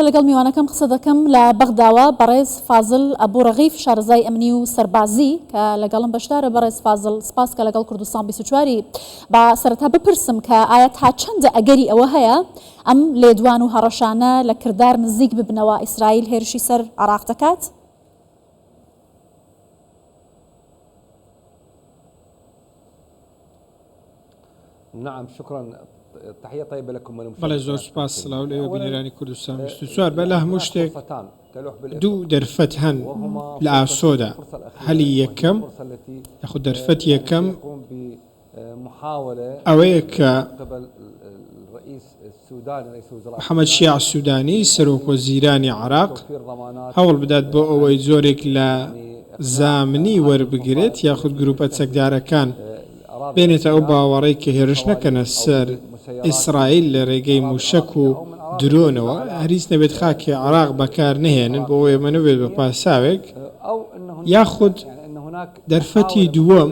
لەگەڵ میوانەکەم قسە دەکەم لە بەغداوە بەڕێز فازڵ ئەبوو ڕەغیف شارەزای ئەمنی و سەربازی کە لەگەڵم بەشدارە. بەڕێز فازڵ سپاس کە لەگەڵ کوردستان 24 با سەرەتا بپرسم کە ئایا تا چەندە ئەگەری ئەوە هەیە ئەم لێدوان و هەڕەشانە لە کردار نزیک ببنەوە ئیسرائیل هێرشی سەر عێراق دەکات؟ نعم شكرا. تحية طيبة لكم بەڵێ زۆر سپاس سڵاو لێوە بینەرانی کوردستان 24 بە لە هەموو شتێک دوو دەرفەت هەن لە ئاسۆدا. هەلی یەکەم یاخود دەرفەت یەکەم ئەوەیە کە محەممەد شیع سوودانی سەرۆکوەزیرانی عێراق هەوڵ بدات بۆ ئەوەی زۆرێک لە زامنی وەربگرێت یاخود گروپە چەکدارەکان بێنێتە ئەو باوەڕەی کە هێرش نەکەنە سەر ئیسرائیل لە ڕێگەی موشک و درۆنەوە هەریس نەبێت خاکی عێراق بەکار نهێنن بۆ ئەوەی ئێمە نەبێت بە پاساوێک. یاخود دەرفەتی دووەم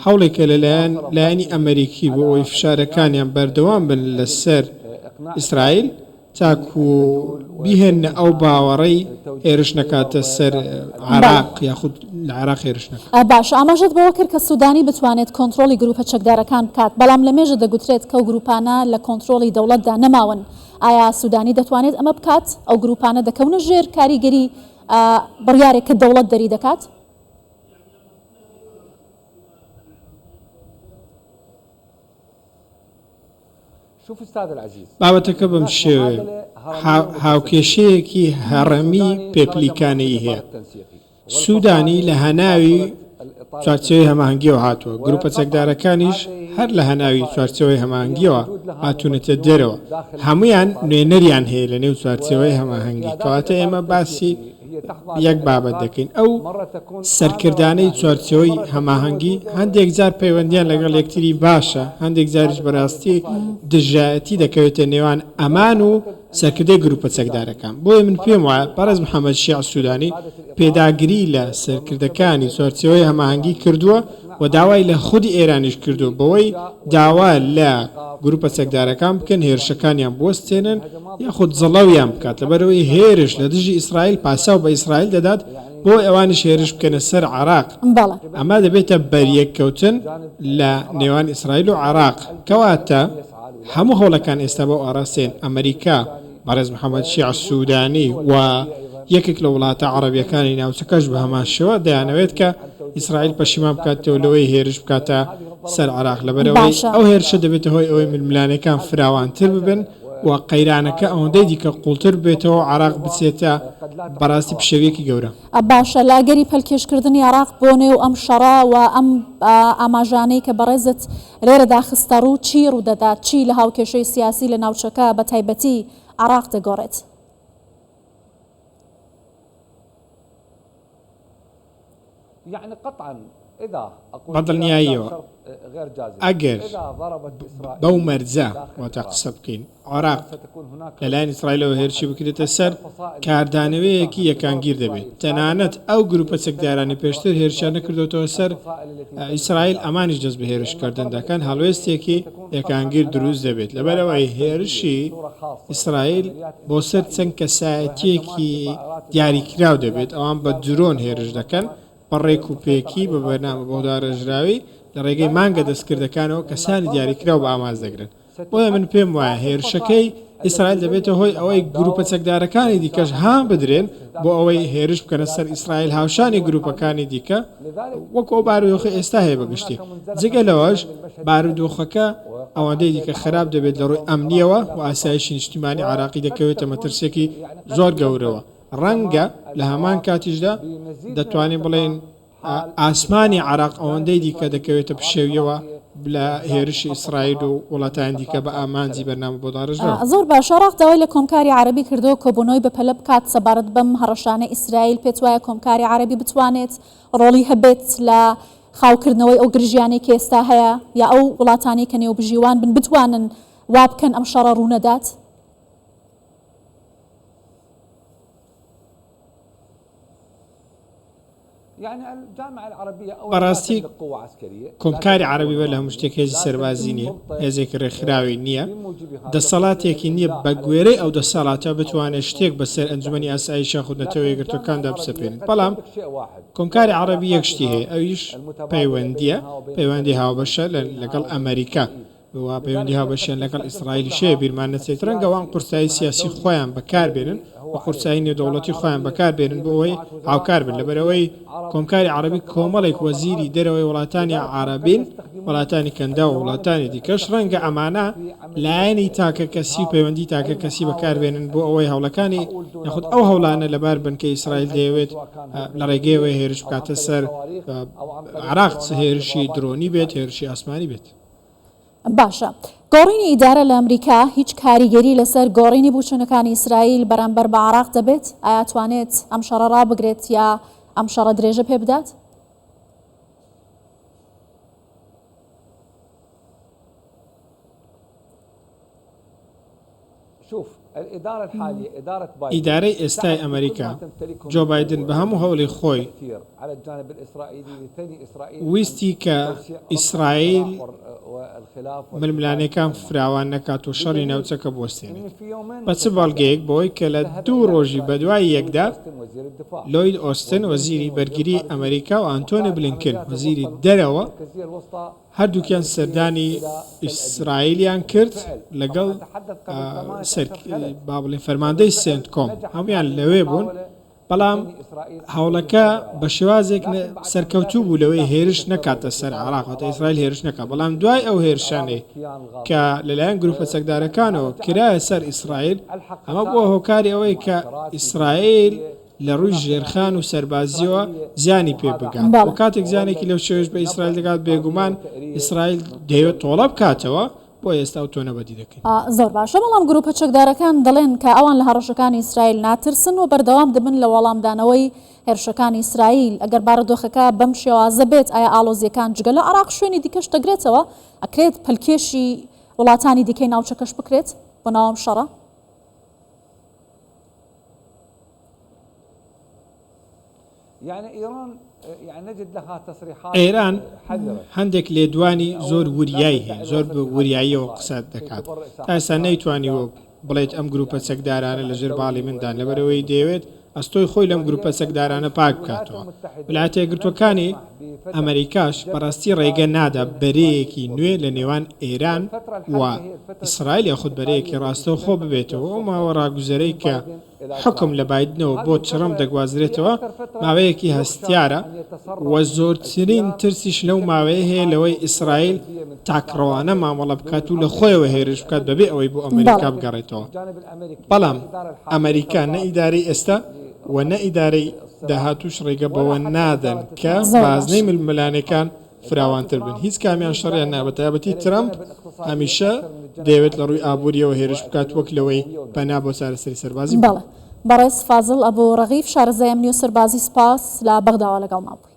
هەوڵێکە لەلایەنی ئەمریکی بۆ ئەوەی فشارەکانیان بەردەوام بن لەسەر ئیسرائیل تاکو بیهێنە ئەو باوەڕەی هێرش نەکاتە سەر عێراق یاخود لە عێراق هێرش نەکات. باش ئاماژەت بەوە کرد کە سوودانی بتوانێت کۆنتترۆلی گروپە چەکدارەکان بکات، بەڵام لە مێژە دەگوترێت کە ئەو گروپانە لە کۆنتترۆلی دەوڵەتدا نەماون. ئایا سوودانی دەتوانێت ئەمە بکات؟ ئەو گروپانە دەکەونە ژێر کاریگەری بڕیارێک کە دەوڵەت دەری دەکات؟ بابەتەکە بەم شێوەیە هاوکێشەیەکی هەڕەمی پێپلیکانەی هەیە. سوودانی لە هەناوی چوارچێوەی هەماهەنگیەوە هاتووە، گروپە چەکدارەکانیش هەر لە هەناوی چوارچێوەی هەماهەنگیەوە هاتوونەتە دەرەوە. هەمویان نوێنەریان هەیە لە نێو چوارچێوەی هەماهەنگی. کەواتە ئێمە باسی یەک بابەت دەکەین. ئەو سەرکردانەی چوارچێوەی هەماهەنگی هەندێک جار پەیوەندیان لەگەڵ یەکتری باشە، هەندێک جاریش بەڕاستی دژایەتی دەکەوێتە نێوان ئەمان و سەرکردەی گروپە چەکدارەکان. بۆیە من پێم وایە بەڕێز محەممەد شیع سوودانی پێداگری لە سەرکردەکانی چوارچێوەی هەماهەنگی کردووە و داوای لە خودی ئێرانیش کردو بەوەی داوا لە گروپە چەکدارەکان بکەن هێرشەکانیان بوەستێنن یاخود جڵەویان بکات، لەبەرەوەی هێرش لە دژی ئیسرائیل پاساو بە ئیسرائیل دەدات بۆ ئەوانیش هێرش بکەنە سەر عێراق. ئەمە دەبێتە بەریەککەوتن لە نێوان ئیسرائیل و عێراق. کەواتە هەموو هەوڵەکان ئێستا بۆ ئاراستێن ئەمریکا بەڕێز محەممەد شیع سوودانی و یەکێک لە وڵاتە عەرەبیەکانی ناوچەکەش بە هەمان شێوە دەیانەوێت کە ئیسرائیل پەشیمان بکاتەوە لەوەی هێرش بکاتە سەر عێراق، لەبەرەوەی ئەو هێرشە دەبێتە هۆی ئەوەی ململانەکان فراوانتر ببن و قەیرانەکە ئەوەندەی دیکە قوڵتر بێتەوە عێراق بچێتە بەڕاستی پشەوێکی گەورە. باشە لاگەری پەلکێشکردنی عێراق بۆ نێو ئەم شەڕا و ئەم ئاماژانەی کە بەڕێزت لێرە داخستە ڕوو چی ڕوودەدات؟ چی لە هاوکێشەی سیاسی لە ناوچەکە بە تایبەتی عێراق دەگۆڕێت؟ بەدڵنیاییەوە ئەگەر بەو مەرجە واتە قسە بکەین عێراق لەلایەن ئیسرائیلەوە هێرشی بکرێتە سەر کاردانەوەیەکی یەکانگیر دەبێت. تەنانەت ئەو گروپە چەکدارانی پێشتر هێرشیان نەکردوێتەوە سەر ئیسرائیل، ئەمانیش دەست بە هێرشکردن دەکەن، هەڵوێستێکی یەکانگیر دروست دەبێت. لەبەرەوەی هێرشی ئیسرائیل بۆ سەر چەند کەسایەتیەکی دیاریکراو دەبێت. ئەوان بە درۆن هێرش دەکەن بەڕێک و پێکی بە بەرنامە بۆ دارەژراوی لە ڕێگەی مانگە دەستکردەکانەوە کەسانی دیاریکراو بە ئاماز دەگرن. بۆیە من پێم وایە هێرشەکەی ئیسرائیل دەبێتە هۆی ئەوەی گروپە چەکدارەکانی دیکەش هام بدرێن بۆ ئەوەی هێرش بکەنە سەر ئیسرائیل هاوشانی گروپەکانی دیکە وەکو بارودۆخی ئێستا هەیە بەگشتی. جگە لەوەش بارودۆخەکە ئەوەندەی دیکە خراپ دەبێت لە ڕووی ئەمنیەوە و ئاسایشی نیشتیمانی عێراقی دەکەوێتە مەترسێکی زۆر گەورەوە. ڕەنگە لە هەمان کاتیشدا دەتوانین بڵێن ئاسمانی عێراق ئەوەندەی دیکە دەکەوێتە پشێویەوە لە هێرشی ئیسرائیل و وڵاتان دیکە بە ئامانجی بەرنامە بۆ داڕژراوە. زۆر باشە. عێراق داوای لە کۆمکاری عەرەبی کردەوە کۆبوونەوەی بەپەلە بکات سەبارەت بەم هەڕەشانە ئیسرائیل. پێت وایە کۆمکاری عەرەبی بتوانێت ڕۆڵی هەبێت لە خاوکردنەوەی ئەو گرژیانەی کە ئێستا هەیە، یا ئەو وڵاتانی کە نێوبژیوان بن بتوانن وا بکەن ئەم شەڕە ڕوونەدات؟ بەڕاستی کۆمکاری عەرەبی بە لە هەموو شتێک هێزی سەربازی نییە، هێزێکی ڕێکخراوی نییە، دەسەڵاتێکی نییە بە گوێرەی ئەو دەسەڵاتە بتوانێت شتێک بەسەر ئەنجومەنی ئاسایشە خودنەتەوە یەکگرتوەکاندا بسەپێنێت. بەڵام کۆمکاری عەرەبی یەک شتی هەیە، ئەویش پەیوەندیە، پەیوەندی هاوبەشە لەگەڵ ئەمریکا، وا پەیوەندی هاوبەشیان لەگەڵ ئیسرائیلی شەیە بیرمان نەچێت. ڕەنگە وان قورسایی سیاسی خۆیان بەکاربێنن و قورسایی نێودەوڵەتی خۆیان بەکاربێنن بۆ ئەوەی هاوکار بن. لەبەرەوەی کۆمکاری عەرەبی کۆمەڵێک وەزیری دەرەوەی وڵاتانی عەرەبین، وڵاتانی کەندا و وڵاتانی دیکەش ڕەنگە ئەمانە لایەنی تاکە کەسی و پەیوەندی تاکە کەسی بەکاربێنن بۆ ئەوەی هەوڵەکانی یاخود ئەو هەوڵانە لەبار بن کە ئیسرائیل دەیەوێت لە ڕێگەیەوەی هێرش بکاتە سەر عێراق، هێرشی درۆنی بێت، هێرشی ئاسمانی بێت. باشە، گۆڕینی ئیدارە لە ئەمریکا هیچ کاریگەری لەسەر گۆڕینی بووچوونەکانی ئیسرائیل بەرامبەر بە عێراق دەبێت؟ ئایا توانێت ئەم شەڕە ڕابگرێت یا ئەم شەڕە درێژە پێ بدات؟ ئیدارەی ئێستای ئەمریکا، جۆ بایدن بە هەموو هەوڵی خۆی ویستی کە ئیسرائیل ململانەکان فراوان نەکات و شەڕی ناوچەکە بوەستێنێت بە چ بەڵگەیەک بۆی کە لە 2 ڕۆژی بەدوای یەکدا لۆید ئۆستن وەزیری بەرگری ئەمریکا و ئانتۆنی بلینکن وەزیری دەرەوە هەردووکیان سەردانی ئیسرائیلیان کرد لەگەڵ با بڵێن فەرماندەی سنت کۆم، هەمویان لەوێ بوون. بەڵام هەوڵەکە بە شێوازێک سەرکەوتوو بوو لەوەی هێرش نەکاتە سەر عێراق، واتە ئیسرائیل هێرش نەکات. بەڵام دوای ئەو هێرشانەی کە لەلایەن گروپە چەکدارەکانەوە کرایە سەر ئیسرائیل، ئەمە بۆ هۆکاری ئەوەی کە ئیسرائیل لە ڕووی ژێرخان و سەربازیەوە زیانی پێ بگات. و کاتێک زیانێکی لەو شێوەش بە ئیسرائیل دەگات، بێگومان ئیسرائیل دەیەوێت تۆڵە بکاتەوە، بۆ ئێستا و تۆ نەبەدی دەکەین. زۆر باشە، بەڵام گروپە چەکدارەکان دەڵێن کە ئەوان لە هەڕەشەکانی ئیسرائیل ناترسن و بەردەوام دەبن لە وەڵامدانەوەی هێرشەکانی ئیسرائیل. ئەگەر بارودۆخەکە بەم شێوازە بێت، ئایا ئاڵۆزیەکان جگە لە عێراق شوێنی دیکەش دەگرێتەوە؟ ئەکرێت پەلکێشی وڵاتانی دیکەی ناوچەکەش بکرێت بۆ ناوەم شەڕە؟ ئێران هەندێک لێدوانی زۆر وریایی هەیە، زۆر بە وریاییەوە قسە دەکات. تا ئێستا نەیتوانیوە بڵێت ئەم گروپە چەکدارانە لە ژێر باڵی مندان، لەبەرەوەی دەیەوێت ئەستۆی خۆی لەم گروپە چەکدارانە پاک بکاتەوە. ویلایەتە یەکگرتووەکانی ئەمریکاش بەڕاستی ڕێگە نادا بەرەیەکی نوێ لە نێوان ئێران و ئیسرائیل یاخود بەرەیەکی ڕاستەوە خۆ ببێتەوە. ئەو ماوە ڕاگوزەرەی کە حکم لە بایدنەوە بۆ چڕم دەگوازرێتەوە ماوەیەکی هەستیارە و زۆرترین ترسیش لەو ماوەیە هەیە لەوەی ئیسرائیل تاکڕەوانە مامەڵە بکات و لە خۆیەوە هێرش بکات بەبێ ئەوەی بۆ ئەمریکا بگەڕێتەوە. بەڵام ئەمریکا نە ئیدارەی ئێستا و نە ئیدارەی داهاتوش ڕێگە بەوە نادەن کە بازنەی ململانەکان فراوانتر بن. هیچ کامیان شەڕیان نابێت. تایبەتی ترامپ هەمیشە دەیەوێت لە ڕووی ئابوووریەوە هێرش بکات وەک لەوەی پەنا بۆ چارەسەری سەربازی. بەڵێ، بەڕێز فازڵ ئەبوو ڕەغیف، شارەزای ئەمنی و سەربازی، سپاس لە بەغداوە لەگەڵ مابووی.